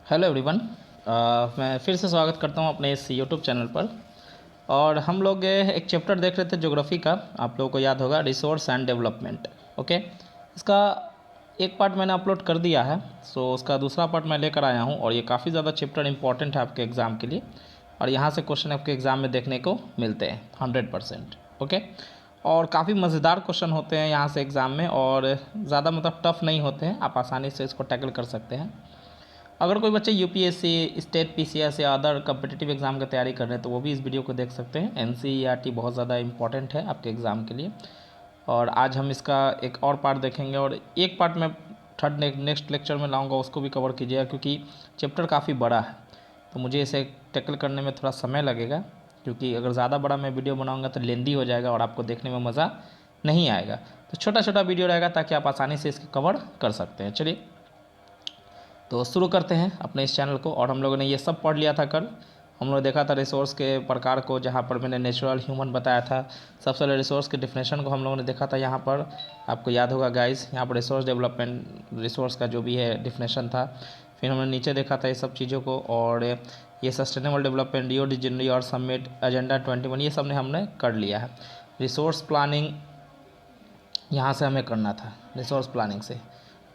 Hello everyone. मैं फिर से स्वागत करता हूं अपने इस यूट्यूब चैनल पर। और हम लोग एक चैप्टर देख रहे थे ज्योग्राफी का। आप लोगों को याद होगा, रिसोर्स एंड डेवलपमेंट। ओके, इसका एक पार्ट मैंने अपलोड कर दिया है, सो उसका दूसरा पार्ट मैं लेकर आया हूं। और ये काफ़ी ज़्यादा चैप्टर इंपॉर्टेंट है आपके एग्ज़ाम के लिए, और यहाँ से क्वेश्चन आपके एग्ज़ाम में देखने को मिलते हैं 100%। ओके, और काफ़ी मज़ेदार क्वेश्चन होते हैं यहाँ से एग्ज़ाम में, और ज़्यादा मतलब टफ़ नहीं होते हैं। आप आसानी से इसको टैकल कर सकते हैं। अगर कोई बच्चे यूपीएससी, स्टेट पीसीएस या अदर कम्पिटिटिव एग्ज़ाम की तैयारी कर रहे हैं तो वो भी इस वीडियो को देख सकते हैं। एनसीईआरटी बहुत ज़्यादा इंपॉर्टेंट है आपके एग्ज़ाम के लिए। और आज हम इसका एक और पार्ट देखेंगे, और एक पार्ट मैं नेक्स्ट लेक्चर में लाऊंगा, उसको भी कवर कीजिएगा, क्योंकि चैप्टर काफ़ी बड़ा है तो मुझे इसे टैकल करने में थोड़ा समय लगेगा। क्योंकि अगर ज़्यादा बड़ा मैं वीडियो बनाऊँगा तो लेंदी हो जाएगा और आपको देखने में मज़ा नहीं आएगा। तो छोटा छोटा वीडियो रहेगा ताकि आप आसानी से इसको कवर कर सकते हैं। चलिए तो शुरू करते हैं अपने इस चैनल को। और हम लोगों ने ये सब पढ़ लिया था कल। हम लोग देखा था रिसोर्स के प्रकार को, जहाँ पर मैंने नेचुरल, ह्यूमन बताया था। सबसे पहले रिसोर्स के डिफिनेशन को हम लोगों ने देखा था यहाँ पर। आपको याद होगा गाइस, यहाँ पर रिसोर्स डेवलपमेंट, रिसोर्स का जो भी है डिफिनेशन था। फिर हमने नीचे देखा था ये सब चीज़ों को, और ये sustainable development, Rio de Janeiro और समिट, एजेंडा 21, ये सब ने हमने कर लिया है। रिसोर्स प्लानिंग यहाँ से हमें करना था, रिसोर्स प्लानिंग से।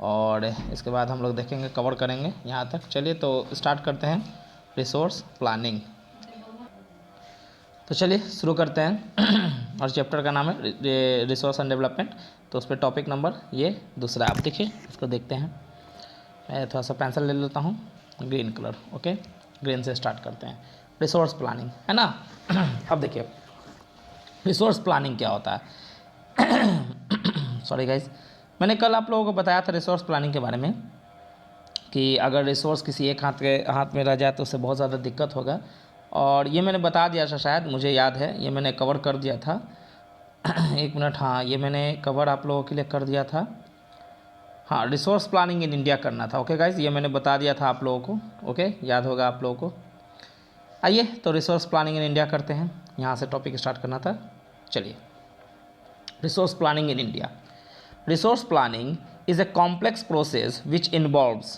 और इसके बाद हम लोग देखेंगे, कवर करेंगे यहाँ तक। चलिए तो स्टार्ट करते हैं रिसोर्स प्लानिंग। तो चलिए शुरू करते हैं। और चैप्टर का नाम है रिसोर्स एंड डेवलपमेंट। तो उस पर टॉपिक नंबर ये दूसरा, आप देखिए, इसको देखते हैं। मैं थोड़ा सा पेंसिल ले लेता हूँ, ग्रीन कलर। ओके, ग्रीन से स्टार्ट करते हैं। रिसोर्स प्लानिंग है ना। अब देखिए रिसोर्स प्लानिंग क्या होता है। सॉरी गाइज, मैंने कल आप लोगों को बताया था रिसोर्स प्लानिंग के बारे में, कि अगर रिसोर्स किसी एक हाथ में रह जाए तो उससे बहुत ज़्यादा दिक्कत होगा। और ये मैंने बता दिया था, शायद मुझे याद है, ये मैंने कवर कर दिया था। एक मिनट, हाँ ये मैंने कवर आप लोगों के लिए कर दिया था। हाँ, रिसोर्स प्लानिंग इन इंडिया करना था। ओके गाइज, ये मैंने बता दिया था आप लोगों को। ओके, याद होगा आप लोगों को। आइए तो रिसोर्स प्लानिंग इन इंडिया करते हैं। यहाँ से टॉपिक स्टार्ट करना था। चलिए, resource planning in India. Resource planning is a complex process which involves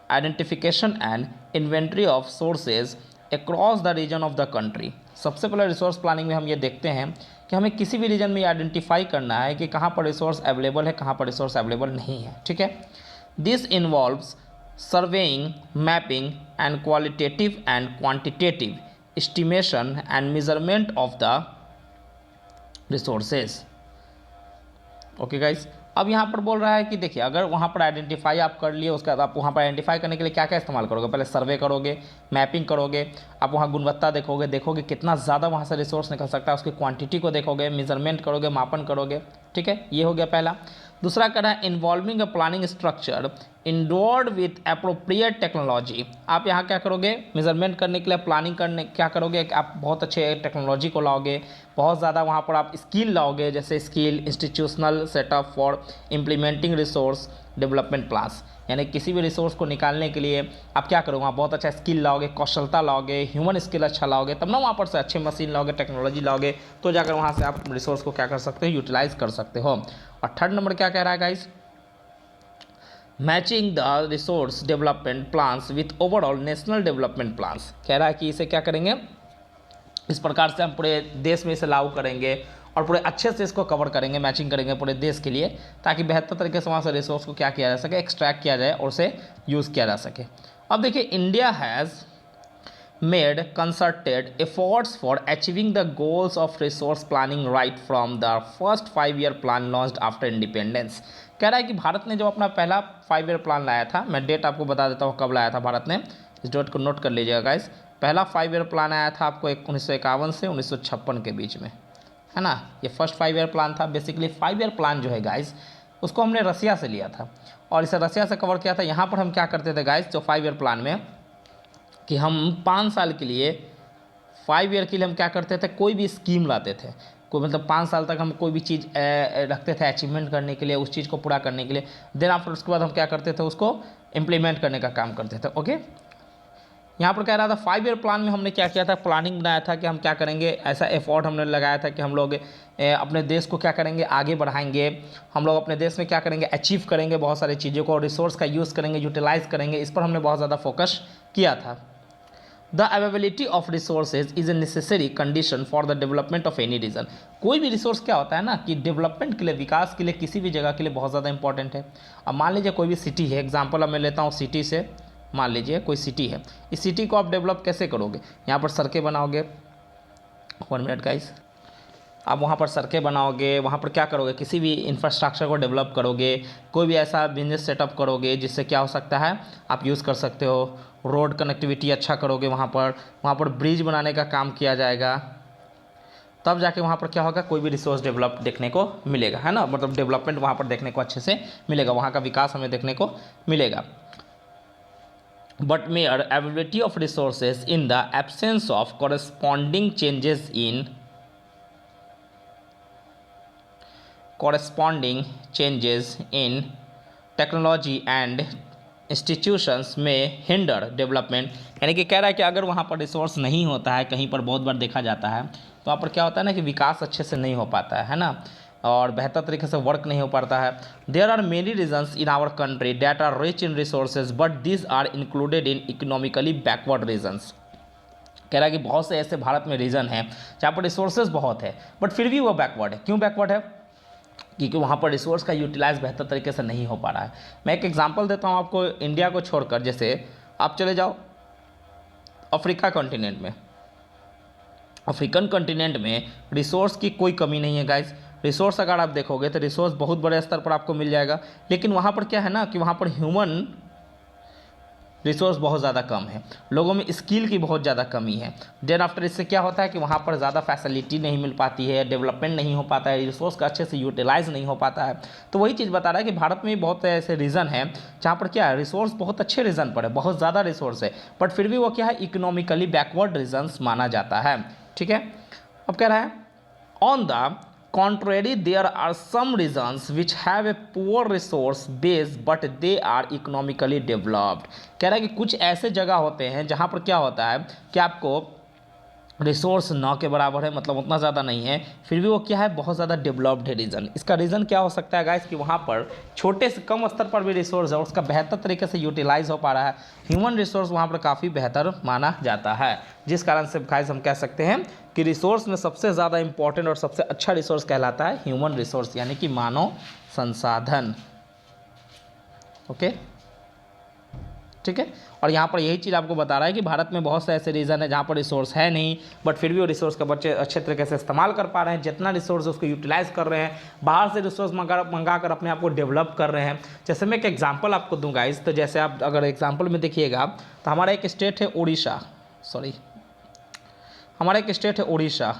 identification and inventory of sources across the region of the country. सबसे पहले रिसोर्स प्लानिंग में हम ये देखते हैं कि हमें किसी भी रीजन में आइडेंटिफाई करना है कि कहाँ पर रिसोर्स अवेलेबल है, कहाँ पर रिसोर्स अवेलेबल नहीं है। ठीक है, this involves surveying, mapping and qualitative and quantitative estimation and measurement of the resources. Okay guys, अब यहाँ पर बोल रहा है कि देखिए, अगर वहाँ पर आइडेंटिफाई आप कर लिए, उसके बाद आप वहाँ पर आइडेंटिफाई करने के लिए क्या क्या इस्तेमाल करोगे? पहले सर्वे करोगे, मैपिंग करोगे, आप वहाँ गुणवत्ता देखोगे कितना ज़्यादा वहाँ से रिसोर्स निकल सकता है, उसकी क्वांटिटी को देखोगे, मेजरमेंट करोगे, मापन करोगे। ठीक है, ये हो गया पहला। दूसरा कह रहा है involving a planning structure endured with appropriate technology. आप यहाँ क्या करोगे? मेजरमेंट करने के लिए, प्लानिंग करने क्या करोगे कि आप बहुत अच्छे टेक्नोलॉजी को लाओगे, बहुत ज़्यादा वहाँ पर आप स्किल लाओगे, जैसे skill, institutional setup for implementing resource development plans. यानी किसी भी रिसोर्स को निकालने के लिए आप क्या करोगे? वहाँ बहुत अच्छा स्किल लाओगे, कौशलता लाओगे, ह्यूमन स्किल अच्छा लाओगे, तब ना वहाँ पर से अच्छे मशीन लाओगे, टेक्नोलॉजी लाओगे, तो जाकर वहाँ से आप रिसोर्स को क्या कर सकते हो? यूटिलाइज कर सकते हो। और थर्ड नंबर क्या कह रहा है guys? Matching the resource development plans with overall national development plans. कह रहा है कि इसे क्या करेंगे, इस प्रकार से हम पूरे देश में इसे लागू करेंगे और पूरे अच्छे से इसको कवर करेंगे, मैचिंग करेंगे पूरे देश के लिए, ताकि बेहतर तरीके से वहाँ से रिसोर्स को क्या किया जा सके, एक्सट्रैक्ट किया जाए और उसे यूज़ किया जा सके। अब देखिए, India has made concerted efforts for achieving the goals of resource planning right from the first 5-year plan launched after independence. कह रहा है कि भारत ने जो अपना पहला 5 ईयर प्लान लाया था, मैं डेट आपको बता देता हूँ कब लाया था भारत ने, इस डेट को नोट कर लीजिएगा गाइस। पहला 5 ईयर प्लान आया था आपको 1951 से 1956 के बीच में, है ना। ये फर्स्ट 5 ईयर प्लान था। बेसिकली 5 ईयर प्लान जो है गाइस, उसको हमने रसिया से लिया था और इसे रसिया से कवर किया था। यहाँ पर हम क्या करते थे गाइस, जो 5 ईयर प्लान में, कि हम 5 साल के लिए, 5 ईयर के लिए हम क्या करते थे, कोई भी स्कीम लाते थे, कोई मतलब 5 साल तक हम कोई भी चीज़ रखते थे अचीवमेंट करने के लिए, उस चीज़ को पूरा करने के लिए। देन आफ्टर उसके बाद हम क्या करते थे, उसको इम्प्लीमेंट करने का काम करते थे। ओके, यहाँ पर कह रहा था 5 ईयर प्लान में हमने क्या किया था, प्लानिंग बनाया था कि हम क्या करेंगे, ऐसा एफर्ट हमने लगाया था कि हम लोग अपने देश को क्या करेंगे, आगे बढ़ाएंगे, हम लोग अपने देश में क्या करेंगे, अचीव करेंगे बहुत सारी चीज़ों को, रिसोर्स का यूज़ करेंगे, यूटिलाइज करेंगे, इस पर हमने बहुत ज़्यादा फोकस किया था। The availability of resources is a necessary condition for the development of any region. कोई भी रिसोर्स क्या होता है ना कि डेवलपमेंट के लिए, विकास के लिए, किसी भी जगह के लिए बहुत ज़्यादा इंपॉर्टेंट है। अब मान लीजिए कोई भी सिटी है, एग्जाम्पल अब मैं लेता हूँ सिटी से, मान लीजिए कोई सिटी है, इस सिटी को आप डेवलप कैसे करोगे, यहाँ पर सड़कें बनाओगे, 1 मिनट गाइस, आप वहाँ पर सड़कें बनाओगे, वहाँ पर क्या करोगे, किसी भी इंफ्रास्ट्रक्चर को डेवलप करोगे, कोई भी ऐसा बिजनेस सेटअप करोगे जिससे क्या हो सकता है, आप यूज़ कर सकते हो, रोड कनेक्टिविटी अच्छा करोगे, वहाँ पर ब्रिज बनाने का काम किया जाएगा, तब जाके वहाँ पर क्या होगा, कोई भी रिसोर्स डेवलप देखने को मिलेगा, है ना, मतलब डेवलपमेंट वहाँ पर देखने को अच्छे से मिलेगा, वहाँ का विकास हमें देखने को मिलेगा। But mere availability of resources in the absence of corresponding changes in technology and institutions में hinder development। यानी कि कह रहा है कि अगर वहाँ पर रिसोर्स नहीं होता है, कहीं पर बहुत बार देखा जाता है, तो वहाँ पर क्या होता है ना कि विकास अच्छे से नहीं हो पाता है ना, और बेहतर तरीके से वर्क नहीं हो पाता है। There are many regions in our country that are rich in resources but this are included in economically backward regions. कह रहा है कि बहुत से ऐसे भारत में रीजन हैं जहाँ पर रिसोर्सेज बहुत है बट फिर भी वो बैकवर्ड है। क्यों बैकवर्ड है? क्योंकि वहाँ पर रिसोर्स का यूटिलाइज बेहतर तरीके से नहीं हो पा रहा है। मैं एक एग्जांपल देता हूँ आपको, इंडिया को छोड़कर, जैसे आप चले जाओ अफ्रीका कॉन्टिनेंट में, अफ्रीकन कॉन्टिनेंट में रिसोर्स की कोई कमी नहीं है गाइस। रिसोर्स अगर आप देखोगे तो रिसोर्स बहुत बड़े स्तर पर आपको मिल जाएगा, लेकिन वहाँ पर क्या है ना कि वहाँ पर ह्यूमन रिसोर्स बहुत ज़्यादा कम है, लोगों में स्किल की बहुत ज़्यादा कमी है। देन आफ्टर इससे क्या होता है कि वहाँ पर ज़्यादा फैसिलिटी नहीं मिल पाती है, डेवलपमेंट नहीं हो पाता है, रिसोर्स का अच्छे से यूटिलाइज नहीं हो पाता है। तो वही चीज़ बता रहा है कि भारत में बहुत ऐसे रीजन हैं जहाँ पर क्या है, रिसोर्स बहुत अच्छे रीजन पर है, बहुत ज़्यादा रिसोर्स है, बट फिर भी वो क्या है, इकोनॉमिकली बैकवर्ड रीजन्स माना जाता है। ठीक है, अब कह रहा है on the contrary there are some regions which have a poor resource base but they are economically developed। कह रहा है कि कुछ ऐसे जगह होते हैं जहाँ पर क्या होता है कि आपको रिसोर्स ना के बराबर है, मतलब उतना ज़्यादा नहीं है, फिर भी वो क्या है, बहुत ज़्यादा डेवलप्ड है रीजन। इसका रीज़न क्या हो सकता है गाइस कि वहाँ पर छोटे से कम स्तर पर भी रिसोर्स है, उसका बेहतर तरीके से यूटिलाइज हो पा रहा है, ह्यूमन रिसोर्स वहाँ पर काफ़ी बेहतर माना जाता है, जिस कारण से गाइस हम कह सकते हैं कि रिसोर्स में सबसे ज़्यादा इंपॉर्टेंट और सबसे अच्छा रिसोर्स कहलाता है ह्यूमन रिसोर्स, यानी कि मानव संसाधन। ओके, ठीक है, और यहाँ पर यही चीज़ आपको बता रहा है कि भारत में बहुत से ऐसे रीजन है जहाँ पर रिसोर्स है नहीं, बट फिर भी वो रिसोर्स का बच्चे अच्छे तरीके से इस्तेमाल कर पा रहे हैं, जितना रिसोर्स है उसको यूटिलाइज कर रहे हैं, बाहर से रिसोर्स मंगा कर अपने आप को डेवलप कर रहे हैं। जैसे मैं एक एग्जाम्पल आपको दूंगा इस, तो जैसे आप अगर एग्जाम्पल में देखिएगा तो हमारा एक स्टेट है उड़ीसा, हमारा एक स्टेट है उड़ीसा।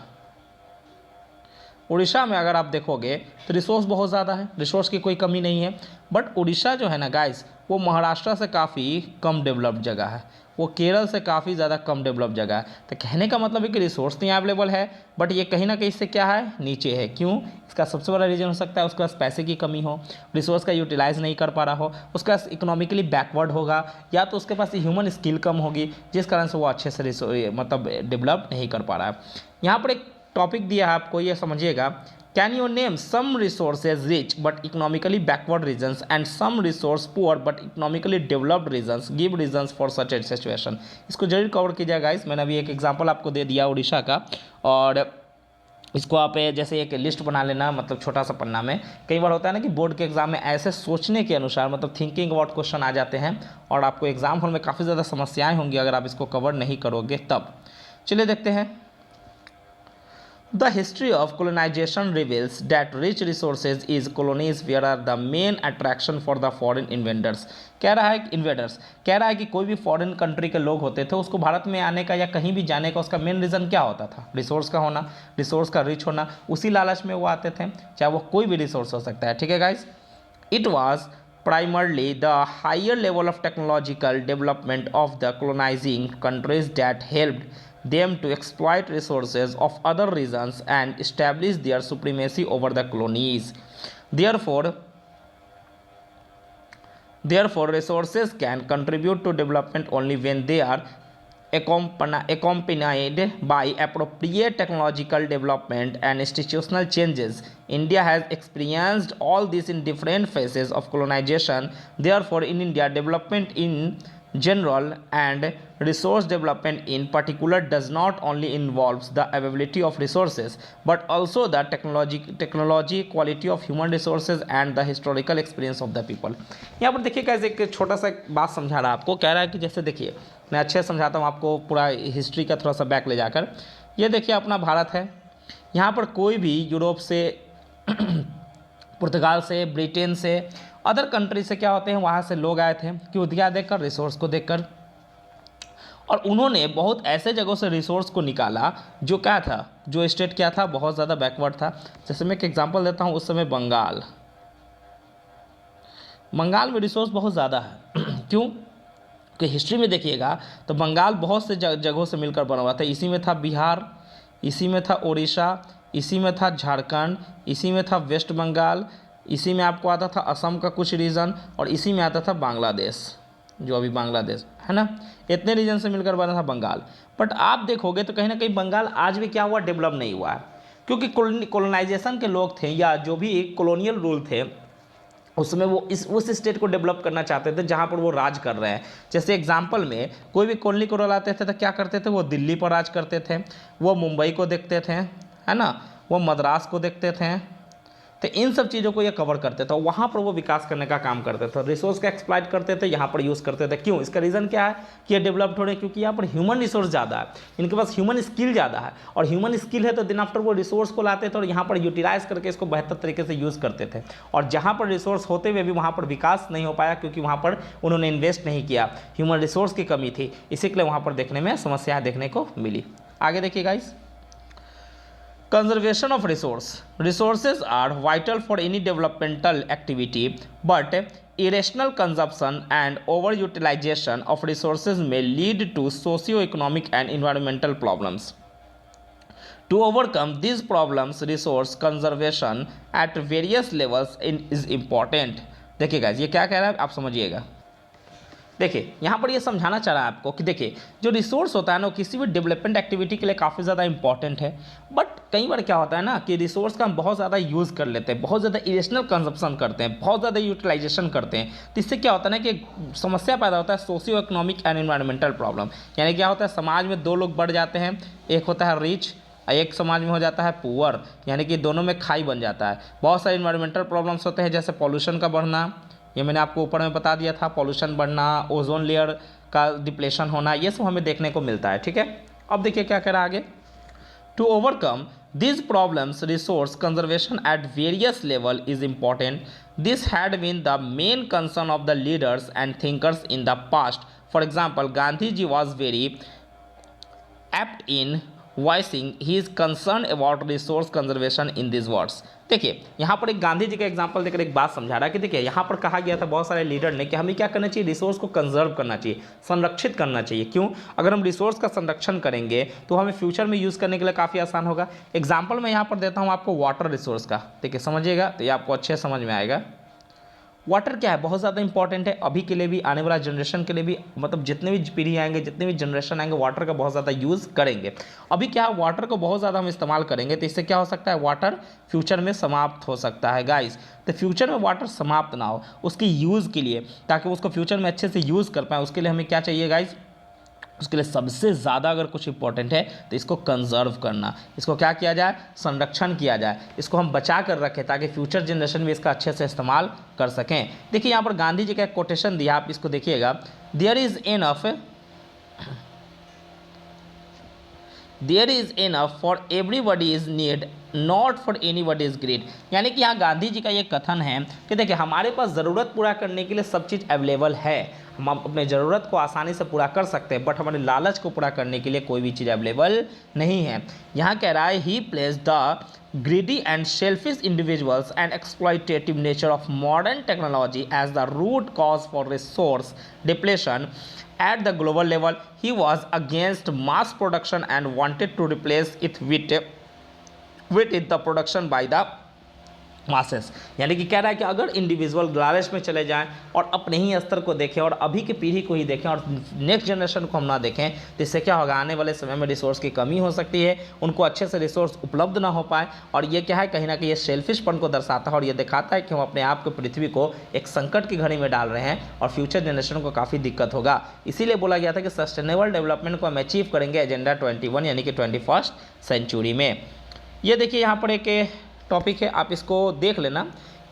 उड़ीसा में अगर आप देखोगे तो रिसोर्स बहुत ज़्यादा है, रिसोर्स की कोई कमी नहीं है, बट उड़ीसा जो है ना गाइस, वो महाराष्ट्र से काफ़ी कम डेवलप्ड जगह है, वो केरल से काफ़ी ज़्यादा कम डेवलप्ड जगह है। तो कहने का मतलब है कि रिसोर्स तो यहाँ अवेलेबल है, बट ये कहीं ना कहीं से क्या है, नीचे है। क्यों? इसका सबसे बड़ा रीज़न हो सकता है उसके पास पैसे की कमी हो, रिसोर्स का यूटिलाइज नहीं कर पा रहा हो, उसके पास इकोनॉमिकली बैकवर्ड होगा, या तो उसके पास ह्यूमन स्किल कम होगी, जिस कारण से वो अच्छे से मतलब डेवलप नहीं कर पा रहा है। यहाँ पर एक टॉपिक दिया है आपको, ये समझिएगा, can you name some resources rich but economically backward regions and some resource poor but economically developed regions, give reasons for such a situation. इसको जरूर कवर कीजिएगा गाइस। मैंने अभी एक एग्जांपल आपको दे दिया उड़ीसा का, और इसको आप जैसे एक लिस्ट बना लेना, मतलब छोटा सा पन्ना में। कई बार होता है ना कि बोर्ड के एग्जाम में ऐसे सोचने के अनुसार, मतलब थिंकिंग अबाउट क्वेश्चन आ जाते हैं, और आपको एग्जाम हॉल में काफ़ी ज़्यादा समस्याएं होंगी अगर आप इसको कवर नहीं करोगे तब। चलिए देखते हैं। The history of colonization reveals that rich resources is colonies where are the main attraction for the foreign invaders। कह रहा है इन्वेडर्स, कह रहा है कि कोई भी फॉरेन कंट्री के लोग होते थे, उसको भारत में आने का या कहीं भी जाने का उसका मेन रीज़न क्या होता था? रिसोर्स का होना, रिसोर्स का रिच होना, उसी लालच में वो आते थे, चाहे वो कोई भी रिसोर्स हो सकता है। ठीक है guys, it was primarily the higher level of technological development of the colonizing countries that helped them to exploit resources of other regions and establish their supremacy over the colonies. Therefore, resources can contribute to development only when they are accompanied by appropriate technological development and institutional changes. India has experienced all this in different phases of colonization. Therefore, in India, development in general and resource development in particular does not only involves the availability of resources but also the technology quality of human resources and the historical experience of the people. यहाँ पर देखिए कैसे एक छोटा सा एक बात समझा रहा है आपको, कह रहा है कि जैसे देखिए मैं अच्छे से समझाता हूँ आपको पूरा हिस्ट्री का थोड़ा सा बैक ले जाकर। ये देखिए अपना भारत है, यहाँ पर कोई भी यूरोप से पुर्तगाल से, ब्रिटेन से, अदर कंट्री से क्या होते हैं वहाँ से लोग आए थे, क्यों? क्या देखकर? रिसोर्स को देखकर। और उन्होंने बहुत ऐसे जगहों से रिसोर्स को निकाला जो क्या था, जो स्टेट क्या था, बहुत ज़्यादा बैकवर्ड था। जैसे मैं एक एग्जांपल देता हूँ, उस समय बंगाल में रिसोर्स बहुत ज़्यादा है। क्यों? कि हिस्ट्री में देखिएगा तो बंगाल बहुत से जगहों से मिलकर बना हुआ था। इसी में था बिहार, इसी में था उड़ीसा, इसी में था झारखंड, इसी में था वेस्ट बंगाल, इसी में आपको आता था असम का कुछ रीजन, और इसी में आता था बांग्लादेश, जो अभी बांग्लादेश है ना। इतने रीजन से मिलकर बना था बंगाल। बट आप देखोगे तो कहीं ना कहीं बंगाल आज भी क्या हुआ, डेवलप नहीं हुआ है, क्योंकि कॉलोनाइजेशन के लोग थे या जो भी कॉलोनियल रूल थे उसमें वो उस स्टेट को डेवलप करना चाहते थे जहाँ पर वो राज कर रहे हैं। जैसे एग्जांपल में कोई भी कॉलोनी को लाते थे तो क्या करते थे, वो दिल्ली पर राज करते थे, वो मुंबई को देखते थे, है ना, वो मद्रास को देखते थे, तो इन सब चीज़ों को ये कवर करते थे। वहाँ पर वो विकास करने का काम करते थे, रिसोर्स का एक्सप्लॉइट करते थे, यहाँ पर यूज़ करते थे। क्यों? इसका रीज़न क्या है कि ये डेवलप्ड हो रहे हैं, क्योंकि यहाँ पर ह्यूमन रिसोर्स ज़्यादा है, इनके पास ह्यूमन स्किल ज़्यादा है, और ह्यूमन स्किल है तो दिन आफ्टर वो रिसोर्स को लाते थे और यहाँ पर यूटिलाइज करके इसको बेहतर तरीके से यूज़ करते थे। और जहाँ पर रिसोर्स होते हुए भी वहाँ पर विकास नहीं हो पाया, क्योंकि वहाँ पर उन्होंने इन्वेस्ट नहीं किया, ह्यूमन रिसोर्स की कमी थी, इसी के लिए वहाँ पर देखने में समस्याएँ देखने को मिली। आगे देखिए guys, conservation of resources are vital for any developmental activity, but irrational consumption and overutilization of resources may lead to socio-economic and environmental problems. To overcome these problems, resource conservation at various levels is important. देखिए guys, ये क्या कह रहा है आप समझिएगा। देखिए यहाँ पर ये समझाना चाह रहा है आपको कि देखिए जो रिसोर्स होता है ना, किसी भी डेवलपमेंट एक्टिविटी के लिए काफ़ी ज़्यादा इंपॉर्टेंट है। बट कई बार क्या होता है ना कि रिसोर्स का हम बहुत ज़्यादा यूज़ कर लेते हैं, बहुत ज़्यादा इरेशनल कंजप्शन करते हैं, बहुत ज़्यादा यूटिलाइजेशन करते हैं, तो इससे क्या होता है ना कि समस्या पैदा होता है, socio economic and environmental problem. यानी क्या होता है, समाज में दो लोग बढ़ जाते हैं, एक होता है रिच, एक समाज में हो जाता है पुअर, यानी कि दोनों में खाई बन जाता है। बहुत सारे इन्वायरमेंटल प्रॉब्लम्स होते हैं, जैसे पॉल्यूशन का बढ़ना, ये मैंने आपको ऊपर में बता दिया था, पॉल्यूशन बढ़ना, ओजोन लेयर का डिप्लेशन होना, ये सब हमें देखने को मिलता है। ठीक है, अब देखिए क्या कह रहा है आगे। To overcome these problems, resource conservation at various level is important. This had been the main concern of the leaders and thinkers in the past. For example, Gandhi ji was very apt in voicing his concern about resource conservation in these words. देखिए यहाँ पर एक गांधी जी का example देकर एक बात समझा रहा है कि देखिए यहाँ पर कहा गया था बहुत सारे लीडर ने कि हमें क्या करना चाहिए, रिसोर्स को कंजर्व करना चाहिए, संरक्षित करना चाहिए। क्यों? अगर हम रिसोर्स का संरक्षण करेंगे तो हमें फ्यूचर में यूज़ करने के लिए काफ़ी आसान होगा। एग्जाम्पल मैं यहाँ पर देता हूँ आपको वाटर रिसोर्स का, ठीक है, समझिएगा तो ये आपको अच्छे समझ में आएगा। वाटर क्या है, बहुत ज़्यादा इंपॉर्टेंट है अभी के लिए भी, आने वाला जनरेशन के लिए भी, मतलब जितने भी पीढ़ी आएंगे, जितने भी जनरेशन आएंगे, वाटर का बहुत ज़्यादा यूज़ करेंगे। अभी क्या है, वाटर को बहुत ज़्यादा हम इस्तेमाल करेंगे तो इससे क्या हो सकता है, वाटर फ्यूचर में समाप्त हो सकता है गाइस। तो फ्यूचर में वाटर समाप्त ना हो, उसकी यूज़ के लिए, ताकि उसको फ्यूचर में अच्छे से यूज़ कर पाएँ, उसके लिए हमें क्या चाहिए गाइस, उसके लिए सबसे ज़्यादा अगर कुछ इंपॉर्टेंट है तो इसको कंजर्व करना, इसको क्या किया जाए, संरक्षण किया जाए, इसको हम बचा कर रखें ताकि फ्यूचर जनरेशन भी इसका अच्छे से इस्तेमाल कर सकें। देखिए यहाँ पर गांधी जी का एक कोटेशन दिया, आप इसको देखिएगा, there is enough for everybody is need, not for anybody is great. यानी कि यहाँ गांधी जी का ये कथन है कि देखिए हमारे पास ज़रूरत पूरा करने के लिए सब चीज़ अवेलेबल है, हम अपने ज़रूरत को आसानी से पूरा कर सकते हैं, बट हमारे लालच को पूरा करने के लिए कोई भी चीज़ अवेलेबल नहीं है। यहाँ कह रहा है, he place the greedy and selfish individuals and exploitative nature of modern technology as the root cause for resource depletion at the global level. He was against mass production and wanted to replace it with the production by the masses, यानी कि कह रहा है कि अगर individual लालच में चले जाएं और अपने ही स्तर को देखें और अभी की पीढ़ी को ही देखें और नेक्स्ट जनरेशन को हम ना देखें, तो इससे क्या होगा, आने वाले समय में रिसोर्स की कमी हो सकती है, उनको अच्छे से रिसोर्स उपलब्ध ना हो पाए। और ये क्या है, कहीं ना कहीं ये सेल्फिशपन को दर्शाता है और ये दिखाता है कि हम अपने आप को, पृथ्वी को एक संकट की घड़ी में डाल रहे हैं और फ्यूचर जनरेशन को काफ़ी दिक्कत होगा। इसीलिए बोला गया था कि सस्टेनेबल डेवलपमेंट को हम अचीव करेंगे एजेंडा 21 यानी कि 21st सेंचुरी में। ये देखिए यहाँ पर एक टॉपिक है, आप इसको देख लेना,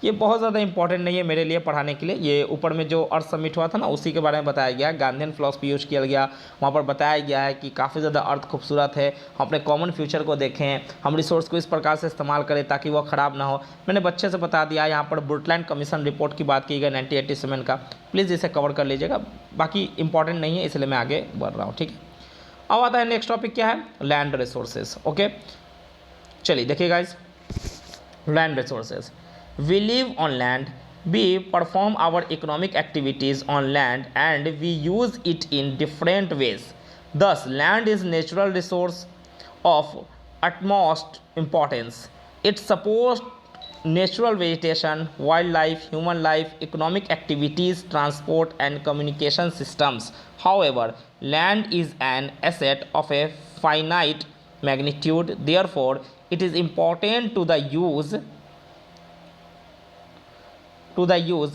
ये बहुत ज़्यादा इंपॉर्टेंट नहीं है मेरे लिए पढ़ाने के लिए। ये ऊपर में जो अर्थ समिट हुआ था ना, उसी के बारे में बताया गया है, गांधीयन फिलॉसफी यूज किया गया, वहाँ पर बताया गया है कि काफ़ी ज़्यादा अर्थ खूबसूरत है, हम अपने कॉमन फ्यूचर को देखें, हम रिसोर्स को इस प्रकार से इस्तेमाल करें ताकि वह ख़राब ना हो। मैंने बच्चे से बता दिया, यहाँ पर ब्रुटलैंड कमीशन रिपोर्ट की बात की गई 1987 का, प्लीज़ इसे कवर कर लीजिएगा, बाकी इंपॉर्टेंट नहीं है इसलिए मैं आगे बढ़ रहा हूँ, ठीक है। अब आता है नेक्स्ट टॉपिक, क्या है, लैंड रिसोर्सेज। ओके, चलिए देखिए guys, land resources. We live on land, we perform our economic activities on land, and we use it in different ways. Thus, land is natural resource of utmost importance. It supports natural vegetation, wildlife, human life, economic activities, transport, and communication systems. However, land is an asset of a finite magnitude. Therefore, it is important to the use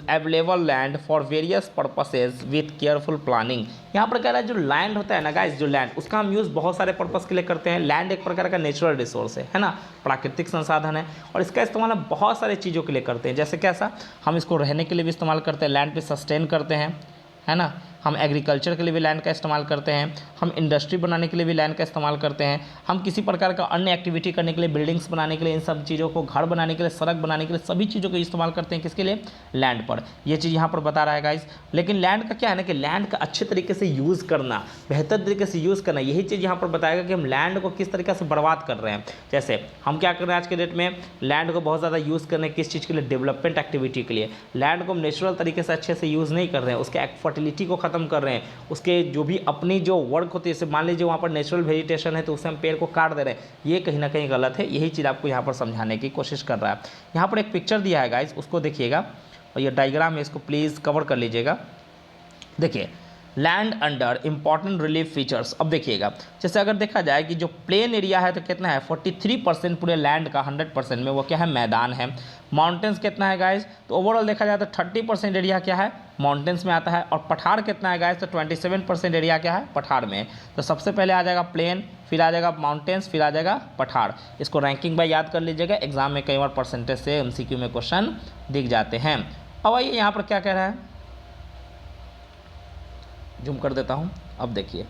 available land for various purposes with careful planning. यहाँ पर कह रहा है जो land होता है ना guys, जो लैंड, उसका हम यूज़ बहुत सारे पर्पस के लिए करते हैं। लैंड एक प्रकार का नेचुरल रिसोर्स है ना, प्राकृतिक संसाधन है, और इसका इस्तेमाल हम बहुत सारे चीज़ों के लिए करते हैं। जैसे कैसा, हम इसको रहने के लिए भी इस्तेमाल करते हैं, लैंड पे सस्टेन करते हैं, है ना, हम एग्रीकल्चर के लिए भी लैंड का इस्तेमाल करते हैं, हम इंडस्ट्री बनाने के लिए भी लैंड का इस्तेमाल करते हैं, हम किसी प्रकार का अन्य एक्टिविटी करने के लिए, बिल्डिंग्स बनाने के लिए, इन सब चीज़ों को, घर बनाने के लिए, सड़क बनाने के लिए, सभी चीज़ों का इस्तेमाल करते हैं, किसके लिए, लैंड पर। ये चीज़ यहाँ पर बता रहा है गाइस। लेकिन लैंड का क्या है ना कि लैंड का अच्छे तरीके से यूज़ करना, बेहतर तरीके से यूज़ करना, यही चीज़ यहाँ पर बताएगा कि हम लैंड को किस तरीके से बर्बाद कर रहे हैं। जैसे हम क्या कर रहे हैं आज के डेट में, लैंड को बहुत ज़्यादा यूज़ करने किस चीज़ के लिए, डेवलपमेंट एक्टिविटी के लिए। लैंड को हम नेचुरल तरीके से अच्छे से यूज़ नहीं कर रहे हैं, उसके फर्टिलिटी को ख़त्म कर रहे हैं, उसके जो भी अपनी जो वर्क होती है, जैसे मान लीजिए वहाँ पर नेचुरल वेजिटेशन है तो उससे हम पेड़ को काट दे रहे हैं, ये कहीं ना कहीं गलत है। यही चीज़ आपको यहाँ पर समझाने की कोशिश कर रहा है। यहाँ पर एक पिक्चर दिया है गाइस, उसको देखिएगा, और ये डायग्राम है, इसको प्लीज़ कवर कर लीजिएगा। देखिए, land under important relief features. अब देखिएगा, जैसे अगर देखा जाए कि जो प्लेन एरिया है तो कितना है, 43% पूरे लैंड का 100% में वो क्या है, मैदान है। माउंटेन्स कितना है गाइस, तो ओवरऑल देखा जाए तो 30% एरिया क्या है, माउंटेन्स में आता है। और पठार कितना है गाइस, तो 27% एरिया क्या है, पठार में। तो सबसे पहले आ जाएगा प्लेन, फिर आ जाएगा माउंटेन्स, फिर आ जाएगा पठार। इसको रैंकिंग बाय याद कर लीजिएगा, एग्जाम में कई बार परसेंटेज से MCQ में क्वेश्चन दिख जाते हैं। अब आइए यहाँ पर क्या कह रहा है, जूम कर देता हूँ। अब देखिए,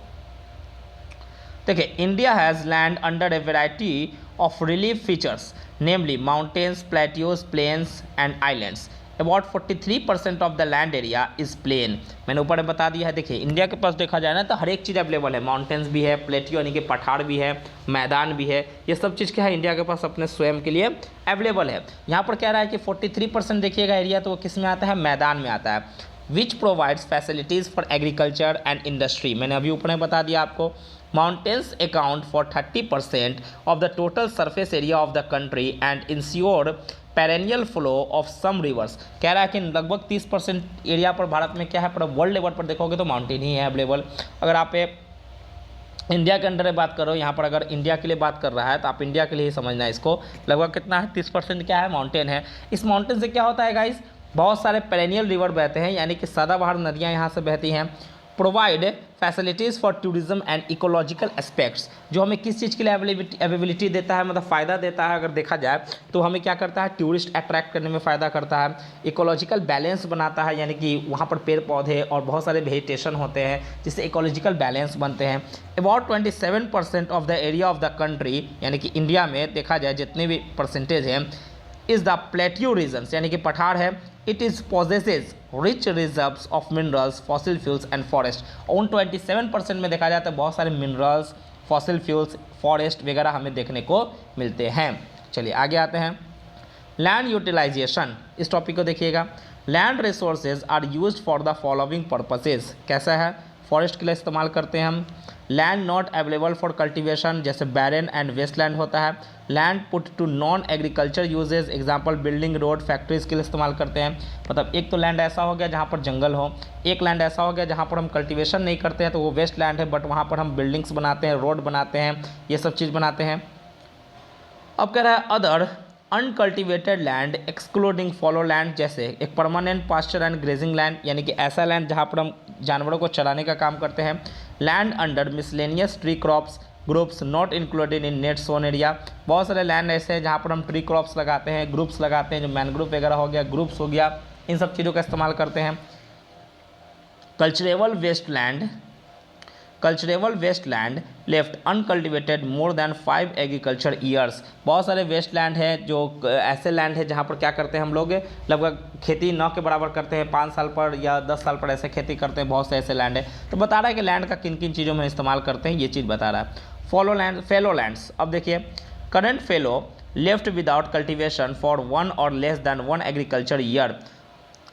India has land under a variety of relief features, namely mountains, plateaus, plains and islands. About 43% of the land area is plain. मैंने ऊपर बता दिया है। देखिए, इंडिया के पास देखा जाए ना तो हर एक चीज़ अवेलेबल है, माउंटेन्स भी है, प्लेट्यू यानी कि पठार भी है, मैदान भी है, ये सब चीज़ क्या है, इंडिया के पास अपने स्वयं के लिए अवेलेबल है। यहाँ पर कह रहा है कि 43% देखिएगा एरिया, तो वो किस में आता है, मैदान में आता है। Which provides facilities for agriculture and industry, मैंने अभी ऊपर में बता दिया आपको। Mountains account for 30% of the total surface area of the country and ensure perennial flow of some rivers. कह रहा है कि लगभग 30% एरिया पर भारत में क्या है, पर वर्ल्ड लेवल पर देखोगे तो माउंटेन ही है अवेलेबल। अगर आप इंडिया के अंडर में बात करो, यहाँ पर अगर इंडिया के लिए बात कर रहा है तो आप इंडिया के लिए ही समझना है इसको। लगभग कितना है, 30% क्या है, माउंटेन है। इस माउंटेन से क्या होता है गाइस, बहुत सारे पेरेनियल रिवर बहते हैं, यानी कि सदाबहार नदियाँ यहाँ से बहती हैं। Provide facilities for tourism and ecological aspects, जो हमें किस चीज़ के लिए अवेलेबिलिटी देता है, मतलब फ़ायदा देता है। अगर देखा जाए तो हमें क्या करता है, टूरिस्ट अट्रैक्ट करने में फ़ायदा करता है, इकोलॉजिकल बैलेंस बनाता है, यानी कि वहाँ पर पेड़ पौधे और बहुत सारे वेजिटेशन होते हैं जिससे इकोलॉजिकल बैलेंस बनते हैं। About 27% of the area of the country, यानी कि इंडिया में देखा जाए जितने भी परसेंटेज हैं, इज़ द प्लेट्यू रीजन्स, यानी कि पठार है। It is possesses rich reserves of minerals, fossil fuels and forest. उन 27% में देखा जाए तो बहुत सारे मिनरल्स, फॉसिल फ्यूल्स, फॉरेस्ट वगैरह हमें देखने को मिलते हैं। चलिए आगे आते हैं। लैंड यूटिलाइजेशन, इस टॉपिक को देखिएगा। Land resources are used for the following purposes. कैसा है, फॉरेस्ट के लिए इस्तेमाल करते हैं हम। Land not available for cultivation, जैसे बैरन एंड वेस्टलैंड होता है। Land put to non agriculture uses, example building, road, factories के लिए इस्तेमाल करते हैं। मतलब एक तो लैंड ऐसा हो गया जहाँ पर जंगल हो, एक लैंड ऐसा हो गया जहाँ पर हम कल्टीवेशन नहीं करते हैं तो वो वेस्ट लैंड है, बट वहाँ पर हम बिल्डिंग्स बनाते हैं, रोड बनाते हैं, ये सब चीज़ बनाते हैं। अब कह रहा है other uncultivated land excluding fallow land, जैसे एक permanent pasture and grazing land, यानी कि ऐसा लैंड जहाँ पर हम जानवरों को चराने का काम करते हैं। Land under miscellaneous tree crops groups not included in net sown area, बहुत सारे लैंड ऐसे हैं जहाँ पर हम ट्री क्रॉप्स लगाते हैं, ग्रुप्स लगाते हैं, जो मैनग्रुव वगैरह हो गया, ग्रुप्स हो गया, इन सब चीज़ों का इस्तेमाल करते हैं। Culturable waste land left uncultivated more than 5 agriculture years, बहुत सारे वेस्ट लैंड है जो ऐसे लैंड है जहाँ पर क्या करते हैं हम लोग लगभग खेती न के बराबर करते हैं, 5 साल पर या 10 साल पर ऐसे खेती करते हैं, बहुत से ऐसे लैंड है। तो बता रहा है कि लैंड का किन किन चीज़ों में इस्तेमाल करते हैं, ये चीज़ बता रहा है। फेलो लैंड्स, अब देखिए current fellow left without cultivation for 1 और less than 1 agriculture year,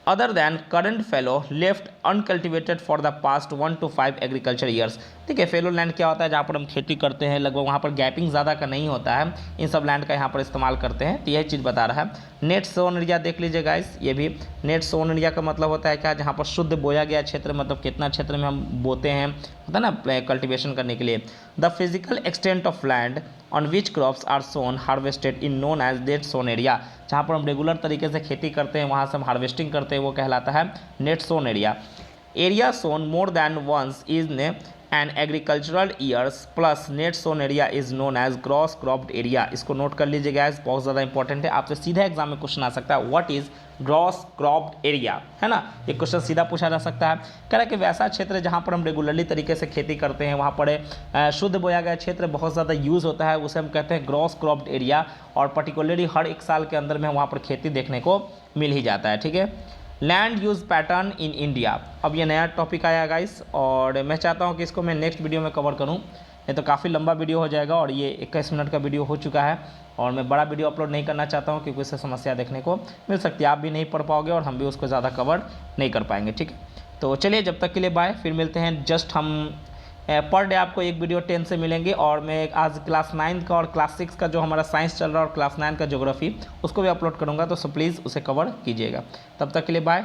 other than current fellow left uncultivated for the past 1 to 5 agriculture years. ठीक है, फेलो लैंड क्या होता है, जहाँ पर हम खेती करते हैं, लगभग वहाँ पर गैपिंग ज़्यादा का नहीं होता है, इन सब लैंड का यहाँ पर इस्तेमाल करते हैं, तो यही चीज़ बता रहा है। नेट सोन एरिया देख लीजिए गाइस, ये भी नेट सोन एरिया का मतलब होता है क्या, जहाँ पर शुद्ध बोया गया क्षेत्र, मतलब कितना क्षेत्र में हम बोते हैं, होता है ना कल्टिवेशन करने के लिए। The physical extent of land on which crops are sown harvested in known as net sown area, जहाँ पर हम रेगुलर तरीके से खेती करते हैं, वहाँ से हम हार्वेस्टिंग करते हैं, वो कहलाता है net sown area. Area sown more than once is an agricultural years plus net sown area is known as gross cropped area, इसको नोट कर लीजिएगा, बहुत ज़्यादा इंपॉर्टेंट है, आपसे सीधा एग्जाम में क्वेश्चन आ सकता है, what is gross cropped area, है ना, ये क्वेश्चन सीधा पूछा जा सकता है। कह रहा है कि वैसा क्षेत्र जहाँ पर हम रेगुलरली तरीके से खेती करते हैं, वहाँ पर शुद्ध बोया गया क्षेत्र बहुत ज़्यादा यूज़ होता है, उसे हम कहते हैं ग्रॉस क्रॉप्ड एरिया, और पर्टिकुलरली हर एक साल के अंदर में वहाँ पर खेती देखने को मिल ही जाता है। ठीक है, land use pattern in India, अब ये नया टॉपिक आया गाइस, और मैं चाहता हूँ कि इसको मैं नेक्स्ट वीडियो में कवर करूँ, ये तो काफ़ी लंबा वीडियो हो जाएगा, और ये 21 मिनट का वीडियो हो चुका है, और मैं बड़ा वीडियो अपलोड नहीं करना चाहता हूँ क्योंकि उससे समस्या देखने को मिल सकती है, आप भी नहीं पढ़ पाओगे और हम भी उसको ज़्यादा कवर नहीं कर पाएंगे। ठीक है, तो चलिए जब तक के लिए बाय, फिर मिलते हैं। जस्ट हम पर डे आपको एक वीडियो 10 से मिलेंगे, और मैं आज क्लास 9 का और क्लास 6 का जो हमारा साइंस चल रहा है और क्लास 9 का ज्योग्राफी, उसको भी अपलोड करूँगा, तो प्लीज़ उसे कवर कीजिएगा। तब तक के लिए बाय,